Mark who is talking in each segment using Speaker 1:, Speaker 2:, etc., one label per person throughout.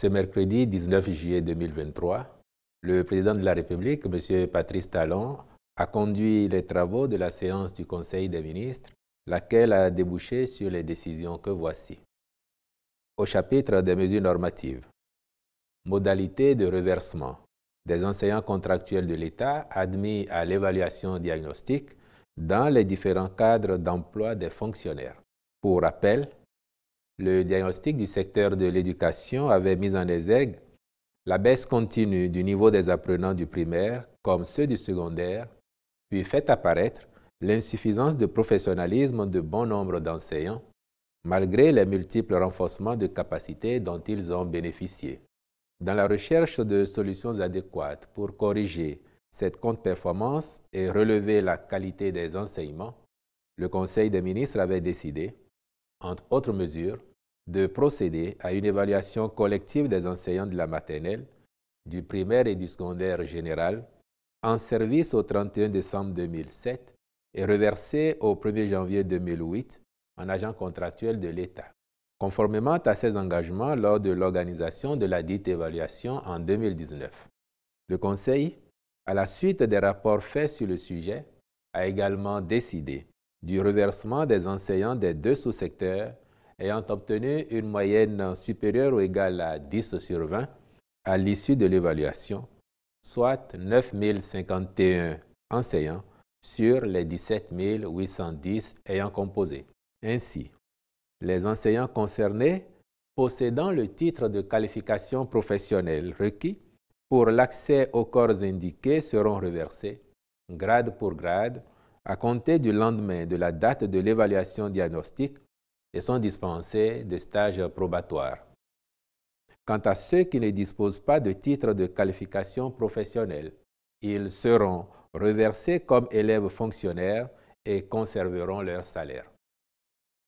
Speaker 1: Ce mercredi 19 juillet 2023, le président de la République, M. Patrice Talon, a conduit les travaux de la séance du Conseil des ministres, laquelle a débouché sur les décisions que voici. Au chapitre des mesures normatives, modalités de reversement des enseignants contractuels de l'État admis à l'évaluation diagnostique dans les différents cadres d'emploi des fonctionnaires. Pour rappel, le diagnostic du secteur de l'éducation avait mis en exergue la baisse continue du niveau des apprenants du primaire comme ceux du secondaire, puis fait apparaître l'insuffisance de professionnalisme de bon nombre d'enseignants, malgré les multiples renforcements de capacités dont ils ont bénéficié. Dans la recherche de solutions adéquates pour corriger cette contre-performance et relever la qualité des enseignements, le Conseil des ministres avait décidé, entre autres mesures, de procéder à une évaluation collective des enseignants de la maternelle, du primaire et du secondaire général, en service au 31 décembre 2007 et reversés au 1er janvier 2008 en agents contractuels de l'État. Conformément à ces engagements lors de l'organisation de la dite évaluation en 2019. Le Conseil, à la suite des rapports faits sur le sujet, a également décidé du reversement des enseignants des deux sous-secteurs ayant obtenu une moyenne supérieure ou égale à 10 sur 20 à l'issue de l'évaluation, soit 9 051 enseignants sur les 17 810 ayant composé. Ainsi, les enseignants concernés possédant le titre de qualification professionnelle requis pour l'accès aux corps indiqués seront reversés, grade pour grade, à compter du lendemain de la date de l'évaluation diagnostique et sont dispensés de stages probatoires. Quant à ceux qui ne disposent pas de titre de qualification professionnelle, ils seront reversés comme élèves fonctionnaires et conserveront leur salaire.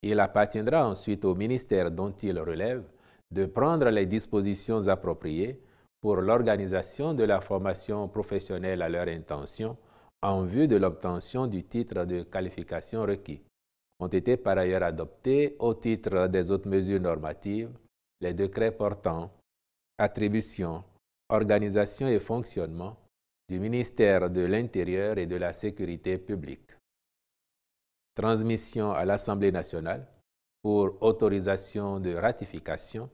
Speaker 1: Il appartiendra ensuite au ministère dont ils relèvent de prendre les dispositions appropriées pour l'organisation de la formation professionnelle à leur intention en vue de l'obtention du titre de qualification requis. Ont été par ailleurs adoptés au titre des autres mesures normatives les décrets portant attribution, organisation et fonctionnement du ministère de l'Intérieur et de la Sécurité publique. Transmission à l'Assemblée nationale pour autorisation de ratification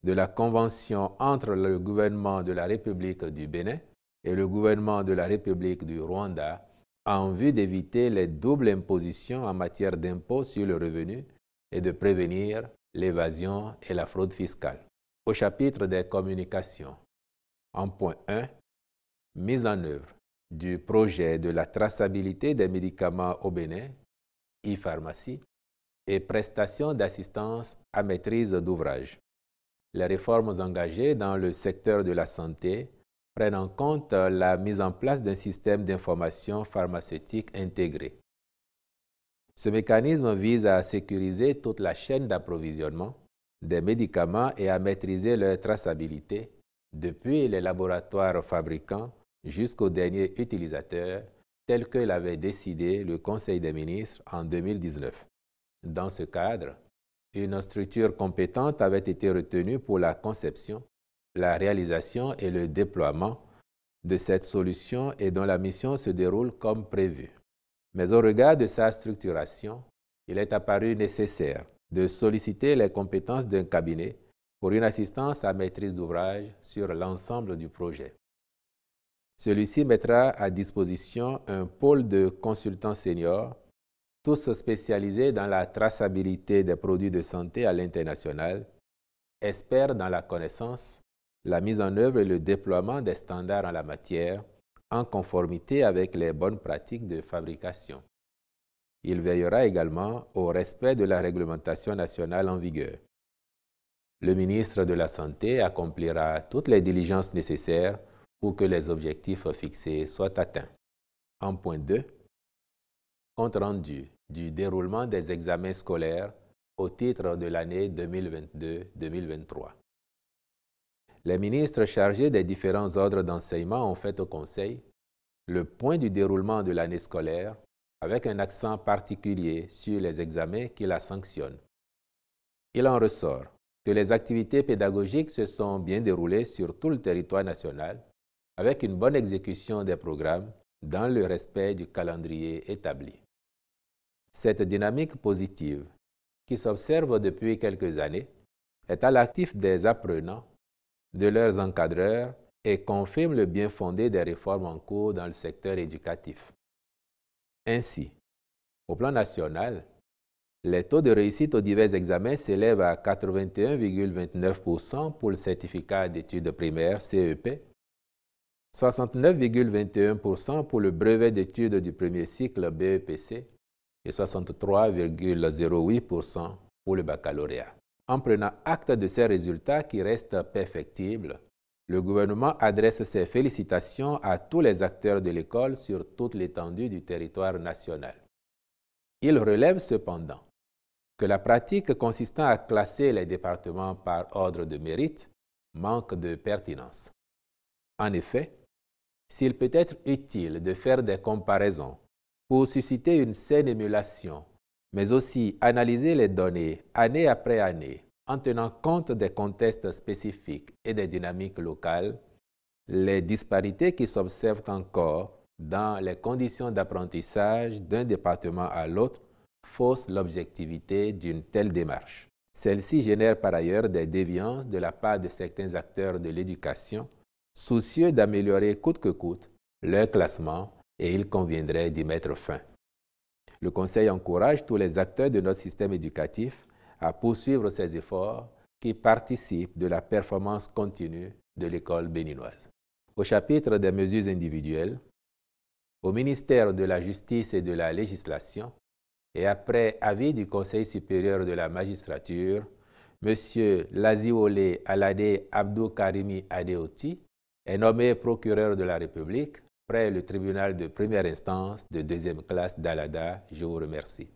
Speaker 1: de la Convention entre le gouvernement de la République du Bénin et le gouvernement de la République du Rwanda en vue d'éviter les doubles impositions en matière d'impôt sur le revenu et de prévenir l'évasion et la fraude fiscale. Au chapitre des communications, en point 1, mise en œuvre du projet de la traçabilité des médicaments au Bénin, e-pharmacie, et prestations d'assistance à maîtrise d'ouvrage. Les réformes engagées dans le secteur de la santé prennent en compte la mise en place d'un système d'information pharmaceutique intégré. Ce mécanisme vise à sécuriser toute la chaîne d'approvisionnement des médicaments et à maîtriser leur traçabilité depuis les laboratoires fabricants jusqu'au dernier utilisateur, tel que l'avait décidé le Conseil des ministres en 2019. Dans ce cadre, une structure compétente avait été retenue pour la conception, la réalisation et le déploiement de cette solution et dont la mission se déroule comme prévu. Mais au regard de sa structuration, il est apparu nécessaire de solliciter les compétences d'un cabinet pour une assistance à maîtrise d'ouvrage sur l'ensemble du projet. Celui-ci mettra à disposition un pôle de consultants seniors, tous spécialisés dans la traçabilité des produits de santé à l'international, experts dans la connaissance, la mise en œuvre et le déploiement des standards en la matière, en conformité avec les bonnes pratiques de fabrication. Il veillera également au respect de la réglementation nationale en vigueur. Le ministre de la Santé accomplira toutes les diligences nécessaires pour que les objectifs fixés soient atteints. En point 2, compte rendu du déroulement des examens scolaires au titre de l'année 2022-2023. Les ministres chargés des différents ordres d'enseignement ont fait au Conseil le point du déroulement de l'année scolaire avec un accent particulier sur les examens qui la sanctionnent. Il en ressort que les activités pédagogiques se sont bien déroulées sur tout le territoire national, avec une bonne exécution des programmes dans le respect du calendrier établi. Cette dynamique positive, qui s'observe depuis quelques années, est à l'actif des apprenants, de leurs encadreurs et confirme le bien fondé des réformes en cours dans le secteur éducatif. Ainsi, au plan national, les taux de réussite aux divers examens s'élèvent à 81,29% pour le certificat d'études primaires CEP, 69,21% pour le brevet d'études du premier cycle BEPC et 63,08% pour le baccalauréat. En prenant acte de ces résultats qui restent perfectibles, le gouvernement adresse ses félicitations à tous les acteurs de l'école sur toute l'étendue du territoire national. Il relève cependant que la pratique consistant à classer les départements par ordre de mérite manque de pertinence. En effet, s'il peut être utile de faire des comparaisons pour susciter une saine émulation, mais aussi analyser les données année après année en tenant compte des contextes spécifiques et des dynamiques locales, les disparités qui s'observent encore dans les conditions d'apprentissage d'un département à l'autre faussent l'objectivité d'une telle démarche. Celle-ci génère par ailleurs des déviances de la part de certains acteurs de l'éducation, soucieux d'améliorer coûte que coûte leur classement, et il conviendrait d'y mettre fin. Le Conseil encourage tous les acteurs de notre système éducatif à poursuivre ces efforts qui participent de la performance continue de l'école béninoise. Au chapitre des mesures individuelles, au ministère de la Justice et de la Législation, et après avis du Conseil supérieur de la magistrature, M. Laziwole Alade Abdou Karimi Adeoti est nommé procureur de la République près le tribunal de première instance de deuxième classe d'Alada. Je vous remercie.